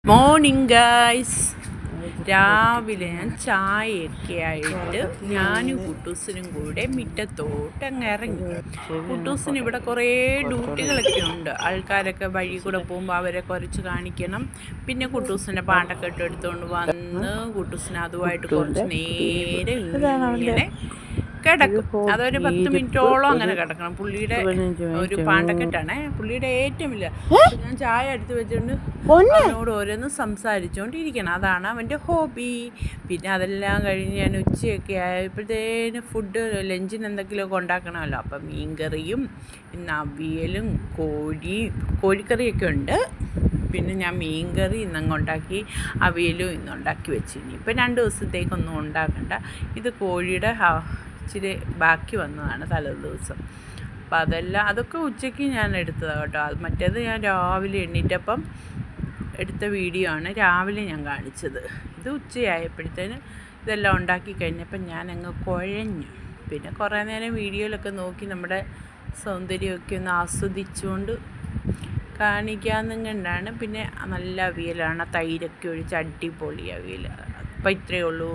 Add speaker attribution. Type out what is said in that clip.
Speaker 1: Morning guys. രാവിലെ ഞാൻ ചായയൊക്കെ ആയിട്ട് ഞാനും കുട്ടൂസിനും കൂടെ മുറ്റത്തോട്ട് അങ്ങ് ഇറങ്ങി. കുട്ടൂസിന് ഇവിടെ കുറേ ഡ്യൂട്ടികളൊക്കെ ഉണ്ട്. ആൾക്കാരൊക്കെ വഴി കൂടെ പോകുമ്പോൾ അവരെ കുറച്ച് കാണിക്കണം. പിന്നെ കുട്ടൂസിൻ്റെ പാട്ടൊക്കെ എടുത്തുകൊണ്ട് വന്ന് കുട്ടൂസിന് അതുമായിട്ട് കുറച്ച് നേരം ഇങ്ങനെ കിടക്കും. അതൊരു 10 മിനിറ്റോളം അങ്ങനെ കിടക്കണം. പുള്ളിയുടെ ഒരു പാണ്ടക്കെട്ടാണ്. പുള്ളിയുടെ ഏറ്റവും വലിയ ഞാൻ ചായ എടുത്ത് വെച്ചുകൊണ്ട് അവനോട് ഓരോന്ന് സംസാരിച്ചുകൊണ്ടിരിക്കണം. അതാണ് അവൻ്റെ ഹോബി. പിന്നെ അതെല്ലാം കഴിഞ്ഞ് ഞാൻ ഉച്ചയൊക്കെ ആയപ്പോഴത്തേന് ഫുഡ് ലഞ്ചിന് എന്തെങ്കിലുമൊക്കെ ഉണ്ടാക്കണമല്ലോ. അപ്പം മീൻകറിയും പിന്നെ അവിയലും കോഴിക്കറിയൊക്കെ ഉണ്ട്. പിന്നെ ഞാൻ മീൻകറി ഇന്നങ്ങ് ഉണ്ടാക്കി, അവിയലും ഇന്നുണ്ടാക്കി വെച്ച്. ഇനിയിപ്പോൾ 2 ദിവസത്തേക്കൊന്നും ഉണ്ടാക്കണ്ട. ഇത് കോഴിയുടെ ഇച്ചിരി ബാക്കി വന്നതാണ് തലേദിവസം. അപ്പം അതൊക്കെ ഉച്ചയ്ക്ക് ഞാൻ എടുത്തതാണ് കേട്ടോ. മറ്റേത് ഞാൻ രാവിലെ എണ്ണീറ്റപ്പം എടുത്ത വീഡിയോ ആണ് രാവിലെ ഞാൻ കാണിച്ചത്. ഇത് ഉച്ചയായപ്പോഴത്തേന് ഇതെല്ലാം ഉണ്ടാക്കി കഴിഞ്ഞപ്പം ഞാൻ അങ്ങ് കുഴഞ്ഞു. പിന്നെ കുറേ നേരം വീഡിയോയിലൊക്കെ നോക്കി നമ്മുടെ സൗന്ദര്യമൊക്കെ ഒന്ന് ആസ്വദിച്ചുകൊണ്ട് കാണിക്കാമെന്നും കണ്ടാണ്. പിന്നെ നല്ല അവിയലാണ്, തൈരൊക്കെ ഒഴിച്ച് അടിപൊളി അവിയൽ. അപ്പം ഇത്രയേ ഉള്ളൂ.